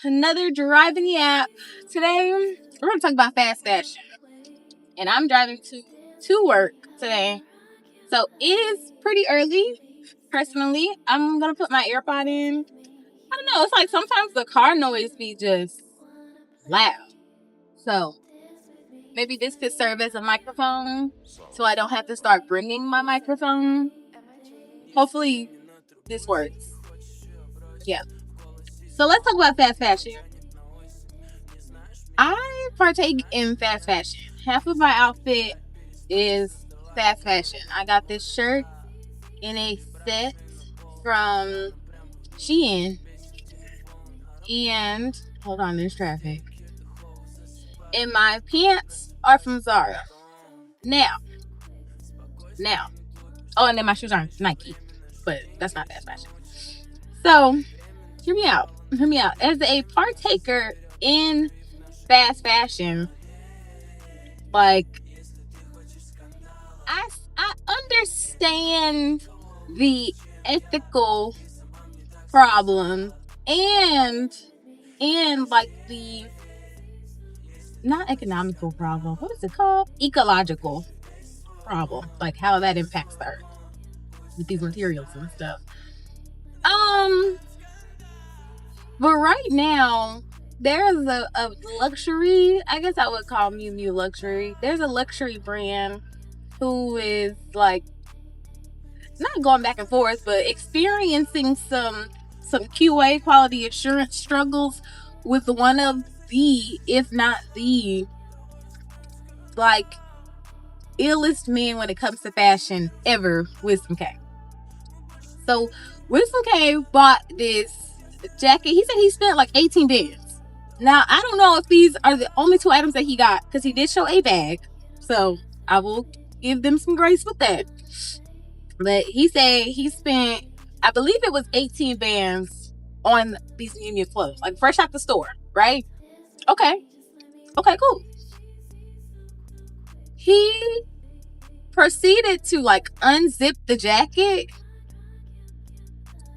another driving app. Today, we're going to talk about fast fashion. And I'm driving to work today. So it is pretty early. Personally, I'm going to put my AirPod in. I don't know. It's like sometimes the car noise be just loud. So maybe this could serve as a microphone so I don't have to start bringing my microphone. Hopefully this works. Yeah. So let's talk about fast fashion. I partake in fast fashion. Half of my outfit is fast fashion. I got this shirt in a set from Shein. And, hold on, there's traffic. And my pants are from Zara. Now. Oh, and then my shoes are Nike. But that's not fast fashion. So, hear me out. As a partaker in fast fashion, like, I understand the ethical problem and like the not economical problem. What is it called? Ecological problem. Like how that impacts the earth with these materials and stuff. But right now, there's a luxury, I guess I would call Miu Miu luxury. There's a luxury brand who is like not going back and forth, but experiencing some QA quality assurance struggles with one of the, if not the, like illest men when it comes to fashion ever, Wisdom Kaye. So Wisdom Kaye bought this jacket. He said he spent like 18 bands. Now I don't know if these are the only two items that he got, because he did show a bag, so I will give them some grace with that. But he said he spent, I believe it was 18 bands on these Miu Miu clothes, like fresh out the store, right? Okay, cool. He proceeded to like unzip the jacket,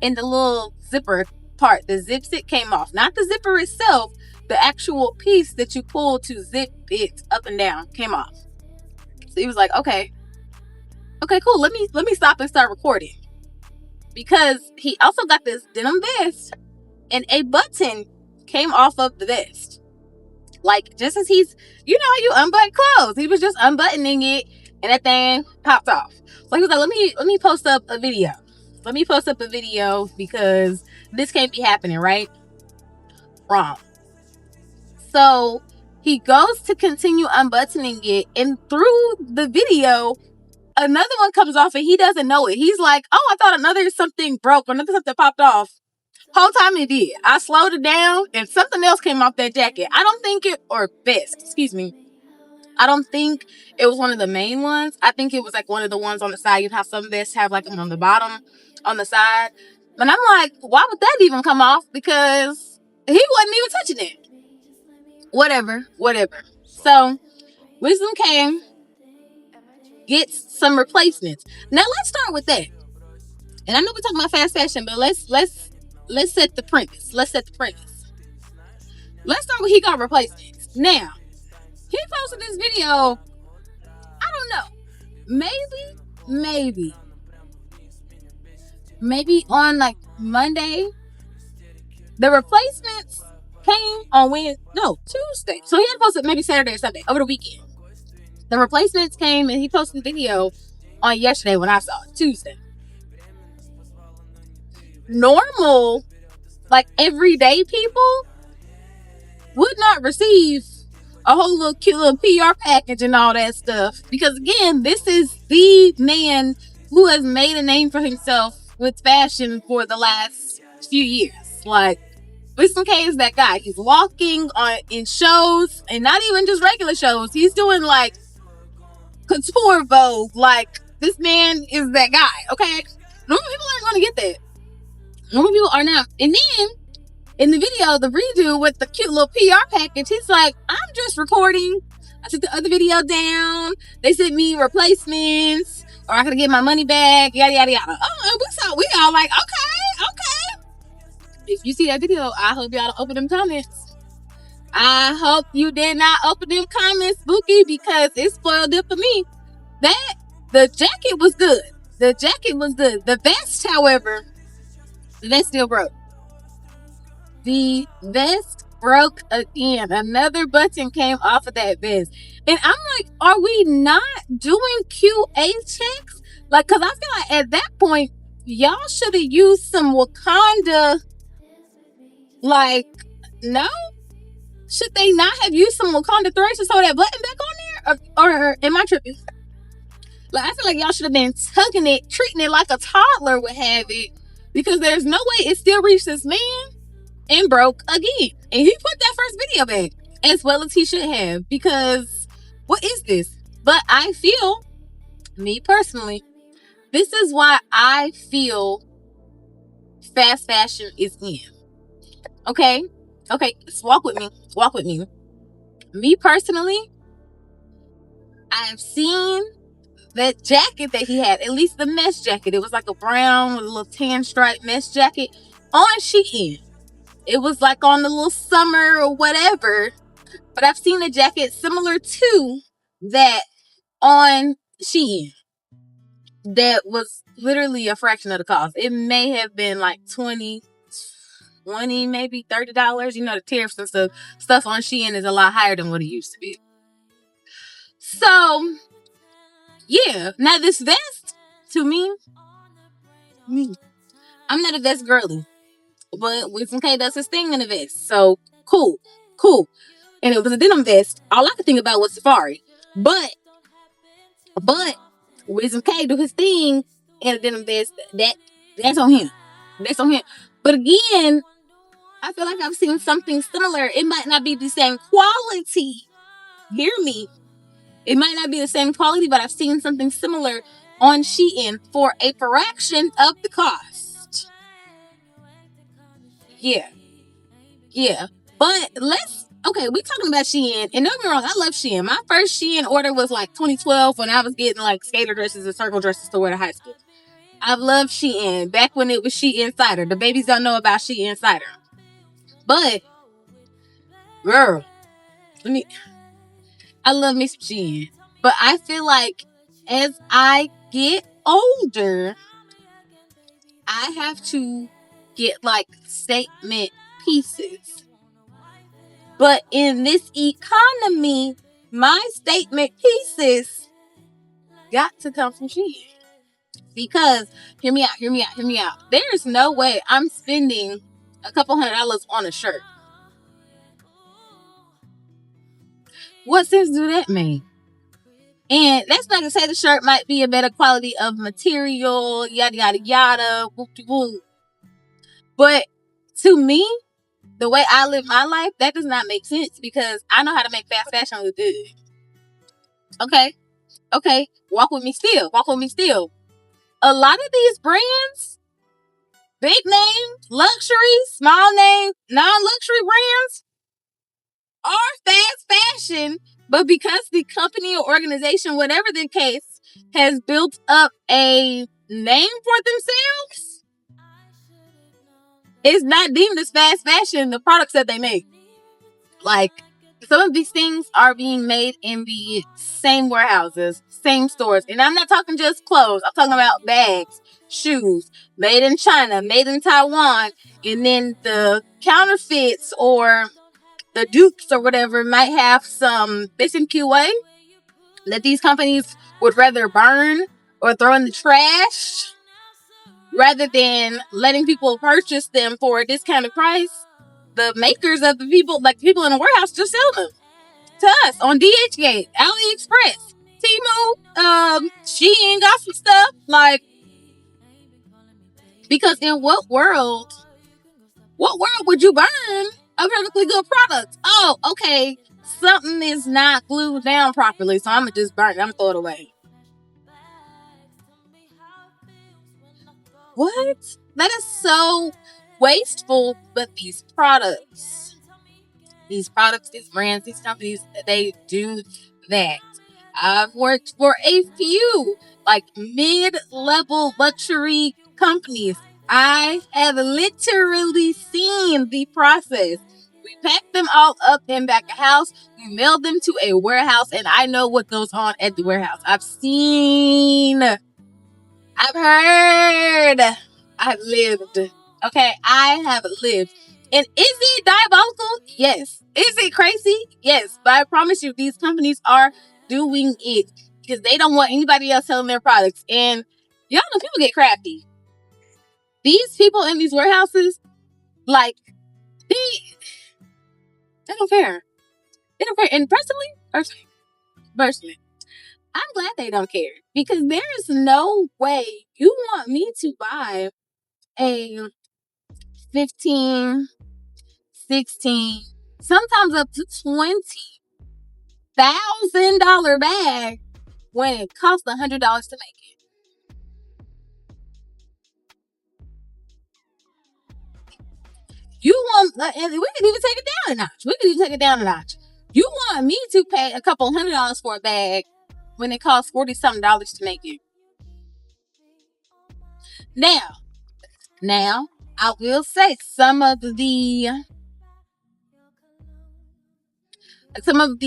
and the little zipper part that zips it came off. Not the zipper itself, the actual piece that you pull to zip it up and down came off. So he was like, okay, cool. Let me stop and start recording. Because he also got this denim vest and a button came off of the vest. Like just as he's, you know how you unbutton clothes. He was just unbuttoning it and that thing popped off. So he was like, let me post up a video. Let me post up a video because this can't be happening, right? Wrong. So he goes to continue unbuttoning it, and through the video, another one comes off and he doesn't know it. He's like, oh, I thought another something broke or another something popped off. Whole time it did. I slowed it down and something else came off that jacket. I don't think it was one of the main ones. I think it was like one of the ones on the side. You know how some vests have like them on the bottom, on the side. But I'm like, why would that even come off? Because he wasn't even touching it. Whatever. So, Wisdom Kaye gets some replacements. Now let's start with that. And I know we're talking about fast fashion, but let's set the premise. Let's start with he got replacements. Now, he posted this video, I don't know, maybe on like Monday. The replacements came on Tuesday. So he had posted maybe Saturday or Sunday, over the weekend. The replacements came and he posted a video on yesterday when I saw it, Tuesday. Normal, like everyday people would not receive a whole little cute little PR package and all that stuff. Because again, this is the man who has made a name for himself with fashion for the last few years. Like, Wisdom Kaye is that guy. He's walking in shows, and not even just regular shows. He's doing like couture Vogue. Like, this man is that guy, okay? Normal people aren't going to get that. Normal people are not. And then in the video, the redo with the cute little PR package, he's like, I'm just recording. I took the other video down. They sent me replacements, or I could get my money back, yada, yada, yada. Oh, we all like, okay. If you see that video, I hope y'all don't open them comments. I hope you did not open them comments, Spooky, because it spoiled it for me. The jacket was good. The jacket was good. The vest, however, the vest still broke. The vest broke again. Another button came off of that vest. And I'm like, are we not doing QA checks? Like, because I feel like at that point, y'all should have used some Wakanda. Like, no? Should they not have used some Wakanda thread to sew that button back on there? Or am I tripping? Like, I feel like y'all should have been tugging it, treating it like a toddler would have it. Because there's no way it still reached this man and broke again. And he put that first video back as well as he should have. Because what is this? But I feel, me personally, this is why I feel fast fashion is in. Okay? Okay, just walk with me. Walk with me. Me personally, I've seen that jacket that he had, at least the mesh jacket. It was like a brown with a little tan stripe mesh jacket on Shein. It was like on the little summer or whatever. But I've seen a jacket similar to that on Shein that was literally a fraction of the cost. It may have been like $20, maybe $30. You know, the tariffs and stuff on Shein is a lot higher than what it used to be. So, yeah. Now this vest, to me, I'm not a vest girly. But Wisdom Kaye does his thing in a vest. So, cool. And it was a denim vest. All I could think about was Safari. But Wisdom Kaye do his thing in a denim vest. That's on him. That's on him. But again, I feel like I've seen something similar. It might not be the same quality. Hear me. It might not be the same quality, but I've seen something similar on Shein for a fraction of the cost. Yeah. But we talking about Shein, and don't get me wrong, I love Shein. My first Shein order was like 2012 when I was getting like skater dresses and circle dresses to wear to high school. I've loved Shein back when it was Shein Cider. The babies don't know about Shein Cider. But, girl, I love me some Shein. But I feel like as I get older, I have to get like statement pieces. But in this economy, my statement pieces got to come from Shein. Because, hear me out. There's no way I'm spending a couple $100 on a shirt. What sense do that make? And that's not to say the shirt might be a better quality of material, yada, whoop-de-whoop. But to me, the way I live my life, that does not make sense because I know how to make fast fashion look good. Okay. Walk with me still. A lot of these brands, big name, luxury, small name, non-luxury brands, are fast fashion, but because the company or organization, whatever the case, has built up a name for themselves, it's not deemed as fast fashion, the products that they make. Like, some of these things are being made in the same warehouses, same stores. And I'm not talking just clothes. I'm talking about bags, shoes, made in China, made in Taiwan. And then the counterfeits or the dupes or whatever might have some missing QA that these companies would rather burn or throw in the trash rather than letting people purchase them for a discounted price. The makers of the people, like the people in the warehouse, just sell them to us on DHgate, AliExpress, Temu, Shein got some stuff. Like, because in what world would you burn a perfectly good product? Oh, okay, something is not glued down properly, so I'm gonna just burn it. I'm gonna throw it away. What? That is so wasteful. But these products, these brands, these companies, they do that. I've worked for a few like mid-level luxury companies I have literally seen the process. We pack them all up in back of house. We mail them to a warehouse, and I know what goes on at the warehouse. I've seen. I've heard. I've lived. Okay, I have lived. And is it diabolical? Yes. Is it crazy? Yes. But I promise you, these companies are doing it because they don't want anybody else selling their products. And y'all know people get crafty. These people in these warehouses, like, they don't care. They don't care. And personally, I'm glad they don't care because there is no way you want me to buy a 15, 16, sometimes up to $20,000 bag when it costs $100 to make it. You want, and we can even take it down a notch. You want me to pay a couple $100 for a bag when it costs $40-something to make it. Now, I will say some of the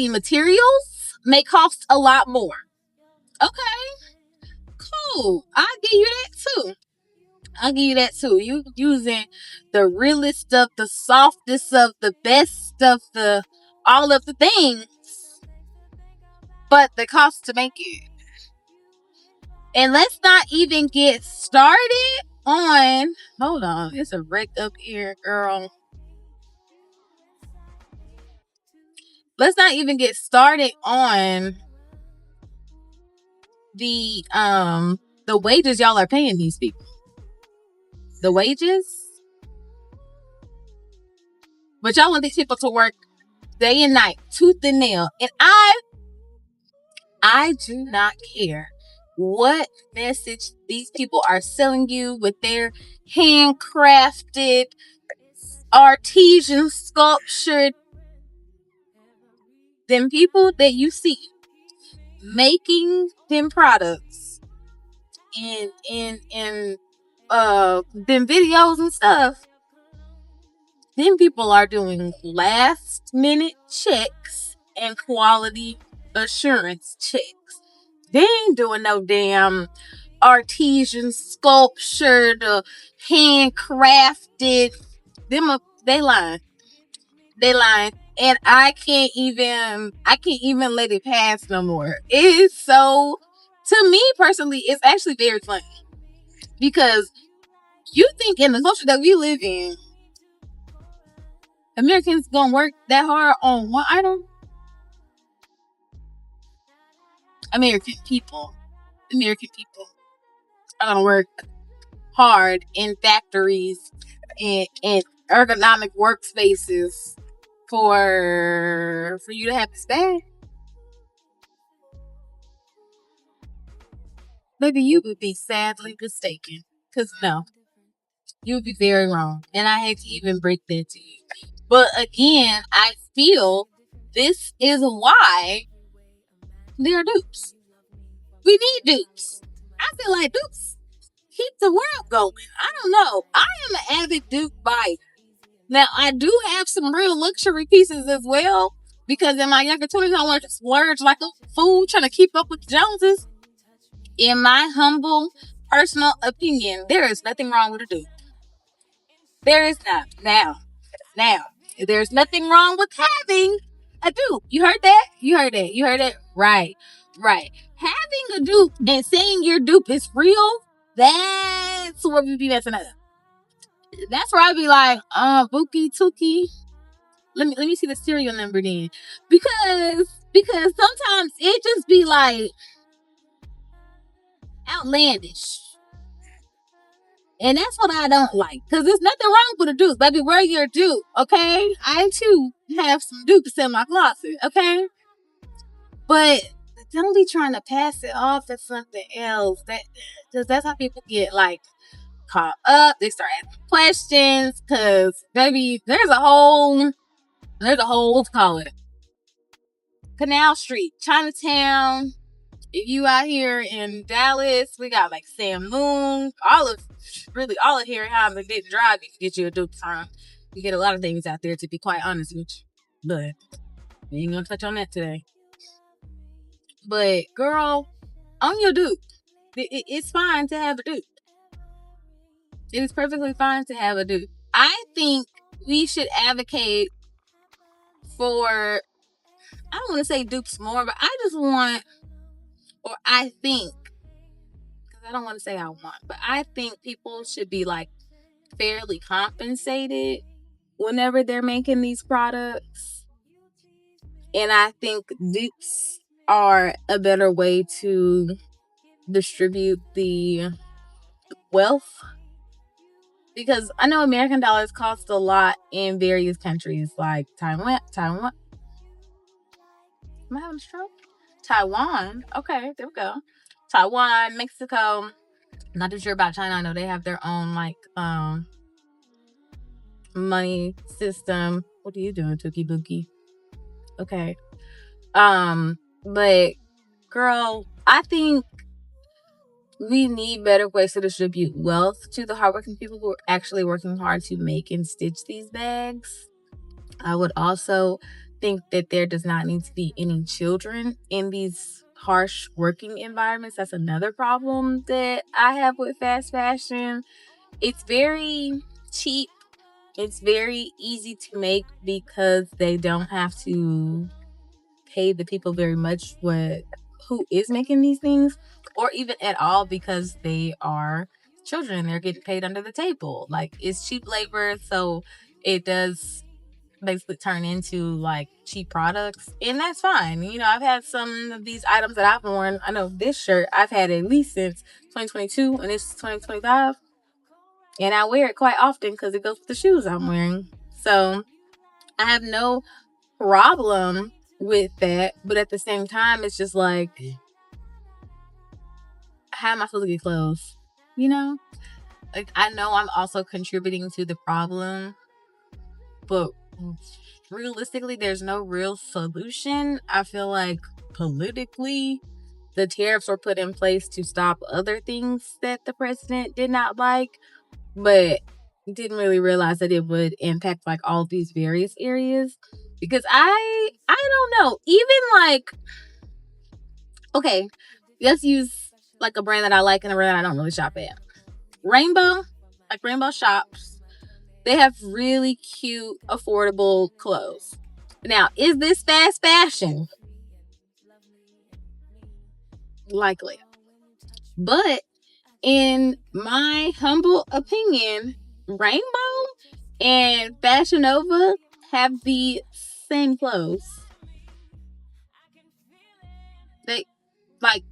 materials may cost a lot more. Okay, cool. I'll give you that too. You using the realest stuff, the softest of the best stuff, all of the things. But the cost to make it. And let's not even get started on, hold on, it's a wreck up here, girl. Let's not even get started on the wages y'all are paying these people. The wages. But y'all want these people to work day and night, tooth and nail. And I do not care what message these people are selling you with their handcrafted, artesian sculptured. Them people that you see making them products in them videos and stuff, them people are doing last minute checks and quality assurance checks. They ain't doing no damn artesian sculptured, handcrafted. They lying. And I can't even let it pass no more. It is so, to me personally, it's actually very funny. Because you think in the culture that we live in, Americans gonna work that hard on one item? American people are gonna work hard in factories and ergonomic workspaces for you to have this bag. Maybe you would be sadly mistaken. Because no, you would be very wrong. And I hate to even break that to you. But again, I feel this is why they're dupes. We need dupes. I feel like dupes keep the world going. I don't know. I am an avid dupe buyer. Now, I do have some real luxury pieces as well. Because in my younger 20s, I wanted to splurge like a fool trying to keep up with the Joneses. In my humble personal opinion, there is nothing wrong with a dupe. There is not. Now, there's nothing wrong with having a dupe. You heard that? Right. Having a dupe and saying your dupe is real, that's where we be messing up. That's where I be like, Bookie Tookie. Let me see the serial number then. Because sometimes it just be like outlandish. And that's what I don't like. Because there's nothing wrong with a dupe. Baby, wear your dupe, okay? I, too, have some dupes in my closet, okay? But don't be trying to pass it off as something else. That's how people get, like, caught up. They start asking questions. Because, baby, there's a whole, let's call it, Canal Street, Chinatown, If you out here in Dallas, we got like Sam Moon, all of here how the Dick Drive you can get you a dupe from. You get a lot of things out there, to be quite honest with you. But we ain't gonna touch on that today. But girl, on your dupe, it's fine to have a dupe. It is perfectly fine to have a dupe. I think we should advocate for, I don't want to say dupes more, but I just want, or I think, because I don't want to say I want, but I think people should be like fairly compensated whenever they're making these products. And I think dupes are a better way to distribute the wealth, because I know American dollars cost a lot in various countries like Taiwan. Am I having a stroke? Taiwan. Okay, there we go. Taiwan, Mexico. Not too sure about China. I know they have their own like money system. What are you doing, Tookie Bookie? Okay. But girl, I think we need better ways to distribute wealth to the hardworking people who are actually working hard to make and stitch these bags. I would also think that there does not need to be any children in these harsh working environments. That's another problem that I have with fast fashion. It's very cheap. It's very easy to make because they don't have to pay the people very much who is making these things, or even at all, because they are children. They're getting paid under the table. Like, it's cheap labor, so it does basically turn into like cheap products, and that's fine. You know, I've had some of these items that I've worn. I know this shirt I've had at least since 2022, and it's 2025, and I wear it quite often because it goes with the shoes I'm wearing. So I have no problem with that, but at the same time, it's just like, how am I supposed to get clothes? You know, like, I know I'm also contributing to the problem, but realistically, there's no real solution. I feel like politically, the tariffs were put in place to stop other things that the president did not like, but didn't really realize that it would impact like all these various areas. Because I don't know, even like, okay, let's use like a brand that I like and a brand that I don't really shop at. Rainbow shops, they have really cute, affordable clothes. Now, is this fast fashion? Likely. But in my humble opinion, Rainbow and Fashion Nova have the same clothes. They, like,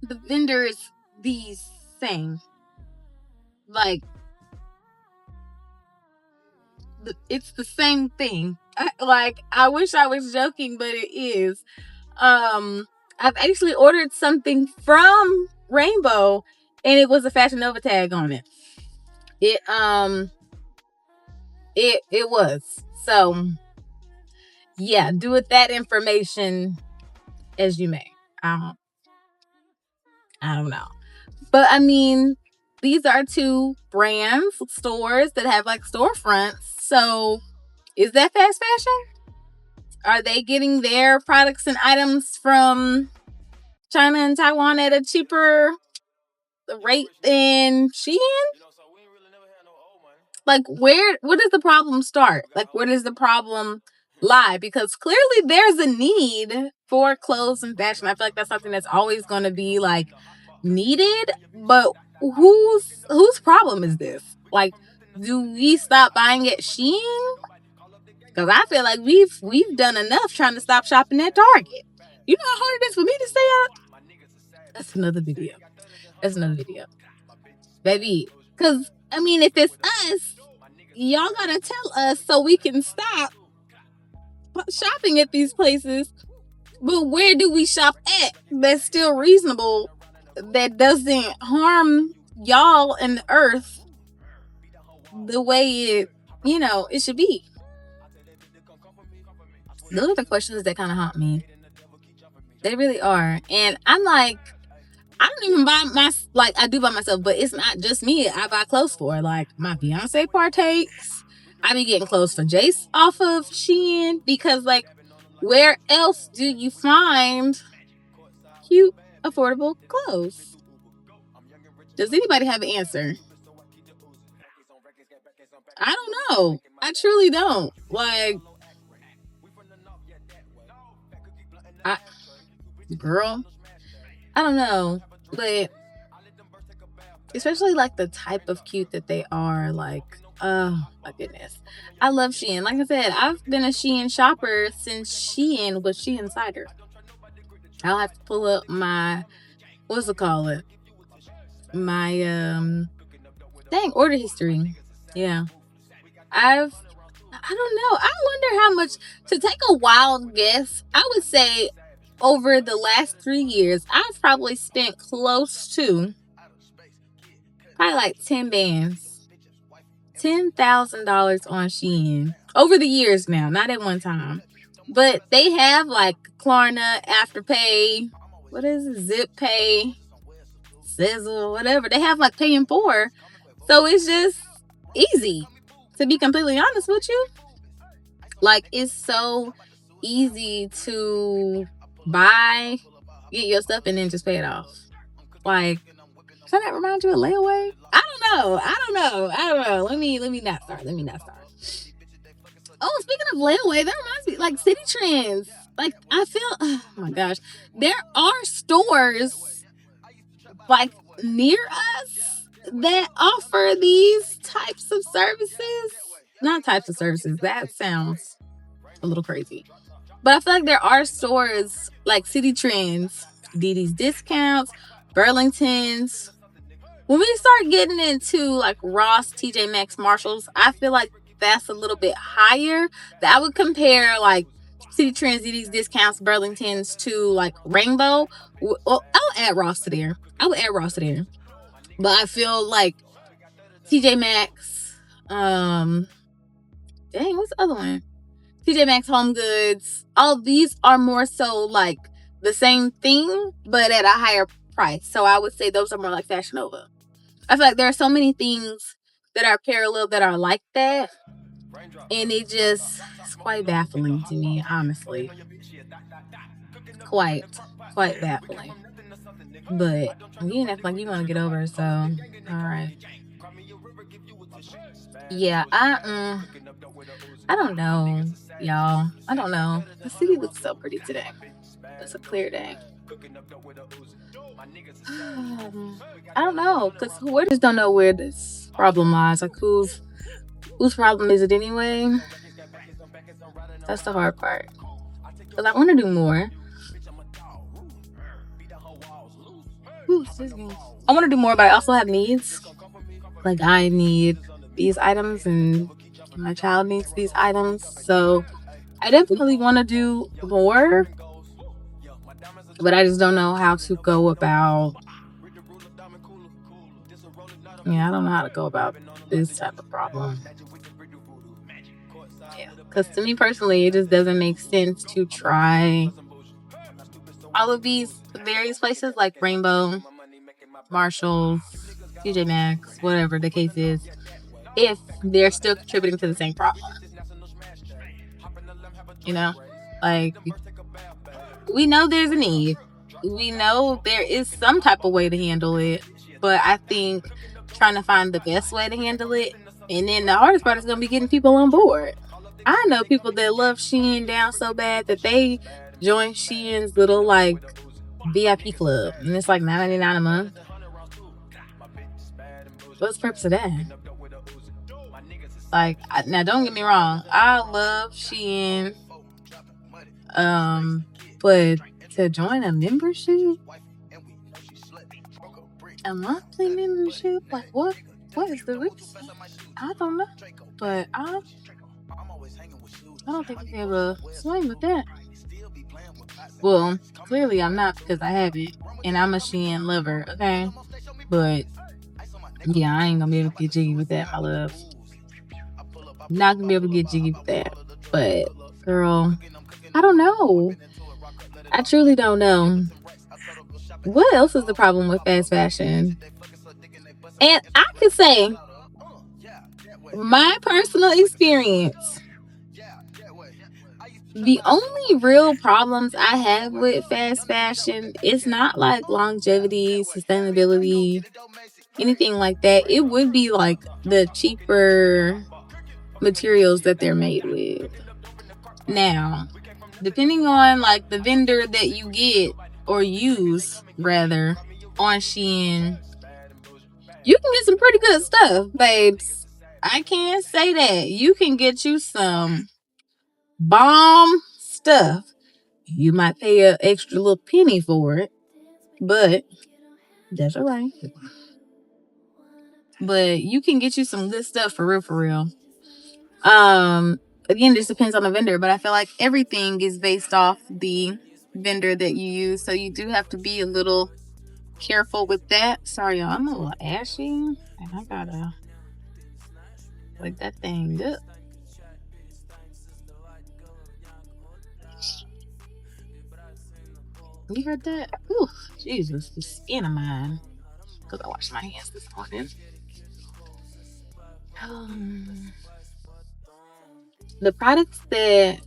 the vendor is the same. Like, it's the same thing. I wish I was joking, but it is. I've actually ordered something from Rainbow, and it was a Fashion Nova tag on it. It was. So yeah, do with that information as you may. I don't know. But I mean, these are two brands, stores that have like storefronts. So is that fast fashion? Are they getting their products and items from China and Taiwan at a cheaper rate than Shein? Like, where does the problem start? Like, where does the problem lie? Because clearly there's a need for clothes and fashion. I feel like that's something that's always going to be like needed, but whose problem is this? Like, do we stop buying at Shein? Because I feel like we've done enough trying to stop shopping at Target. You know how hard it is for me to stay up? That's another video. Baby. Because, I mean, if it's us, y'all gotta tell us so we can stop shopping at these places. But where do we shop at that's still reasonable, that doesn't harm y'all and the earth the way it should be? Those are the questions that kind of haunt me. They really are. And I'm like, I don't even buy I do by myself, but it's not just me. I buy clothes for. Like, my fiance partakes. I be getting clothes for Jace off of Shein because, like, where else do you find cute, affordable clothes? Does anybody have an answer? I don't know. I truly don't. Like, girl, I don't know. But especially like the type of cute that they are, like, oh my goodness. I love Shein. Like I said, I've been a Shein shopper since Shein was Shein Cider. I'll have to pull up my, what's it called? My order history. Yeah. I don't know. I wonder how much, to take a wild guess, I would say over the last 3 years, I've probably spent close to probably like 10 bands, $10,000 on Shein over the years now, not at one time. But they have like Klarna, Afterpay, what is it, Zip Pay, Sizzle, whatever. They have like Pay in 4. So it's just easy, to be completely honest with you. Like, it's so easy to buy, get your stuff, and then just pay it off. Like, does that remind you of layaway? I don't know. Let me not start. Oh, speaking of layaway, that reminds me, like, City Trends. Like, I feel, oh my gosh, there are stores like near us that offer these types of services. Not types of services. That sounds a little crazy. But I feel like there are stores like City Trends, DD's Discounts, Burlington's. When we start getting into like Ross, TJ Maxx, Marshalls, I feel like that's a little bit higher. That I would compare like City Trends, DD's Discounts, Burlington's to like Rainbow. Well, I'll add Ross to there. I would add Ross to there. But I feel like TJ Maxx, what's the other one? TJ Maxx, Home Goods. All these are more so like the same thing, but at a higher price. So I would say those are more like Fashion Nova. I feel like there are so many things that are parallel that are like that. And it's quite baffling to me, honestly. Quite baffling. But you didn't act like you want to get over it, so alright. Yeah, I don't know, y'all. I don't know. The city looks so pretty today. It's a clear day. I don't know, because we just don't know where this problem lies. Like, whose problem is it anyway? That's the hard part. Because I want to do more. I want to do more, but I also have needs. Like, I need these items, and my child needs these items. So I definitely want to do more, but I just don't know how to go about. Yeah, I don't know how to go about this type of problem. Yeah, because to me personally, it just doesn't make sense to try all of these various places like Rainbow, Marshalls, TJ Maxx, whatever the case is, if they're still contributing to the same problem. You know, like, we know there's a need. We know there is some type of way to handle it, but I think trying to find the best way to handle it, and then the hardest part is going to be getting people on board. I know people that love Shein down so bad that they join Shein's little like VIP club, and it's like $9.99 a month. What's the purpose of that? Like, now don't get me wrong, I love Shein, but to join a membership, a monthly membership, like what is the reason? I don't know, but I don't think I'll be able to swing with that. Well, clearly I'm not, because I haven't, and I'm a Shein lover, okay? But yeah, I ain't gonna be able to get jiggy with that, my love. Not gonna be able to get jiggy with that. But girl, I don't know. I truly don't know. What else is the problem with fast fashion? And I could say, my personal experience, the only real problems I have with fast fashion is not like longevity, sustainability, anything like that. It would be like the cheaper materials that they're made with. Now, depending on like the vendor that you get or use rather on Shein, you can get some pretty good stuff, babes. I can't say that. You can get you some bomb stuff. You might pay an extra little penny for it, but that's all right. But you can get you some good stuff for real, for real. Again, this depends on the vendor, but I feel like everything is based off the vendor that you use, so you do have to be a little careful with that. Sorry, y'all, I'm a little ashy, and I gotta wake that thing up. You heard that? Ooh, Jesus, the skin of mine. Because I washed my hands this morning. The products that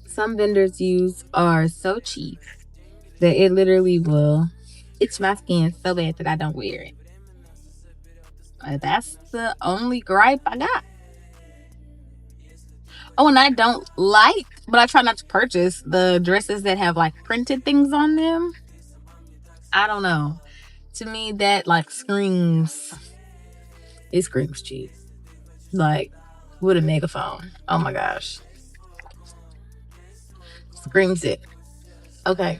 some vendors use are so cheap that it literally will itch my skin so bad that I don't wear it. That's the only gripe I got. Oh, and I don't like, but I try not to purchase the dresses that have like printed things on them. I don't know. To me, that like screams cheap. Like with a megaphone. Oh my gosh. Screams it. Okay.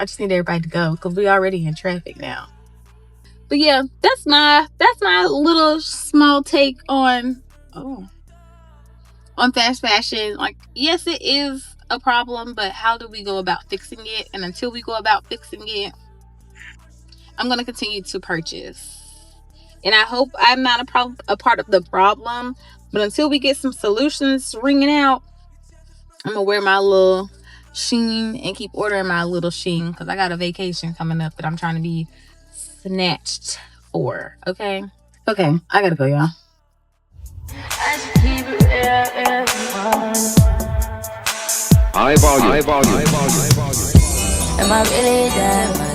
I just need everybody to go because we already in traffic now. But yeah, that's my little small take on fast fashion. Like, yes, it is a problem, but how do we go about fixing it? And until we go about fixing it, I'm going to continue to purchase. And I hope I'm not a part of the problem. But until we get some solutions ringing out, I'm going to wear my little Shein and keep ordering my little Shein because I got a vacation coming up that I'm trying to be snatched for. Okay, I got to go, y'all. High volume. Am I really that?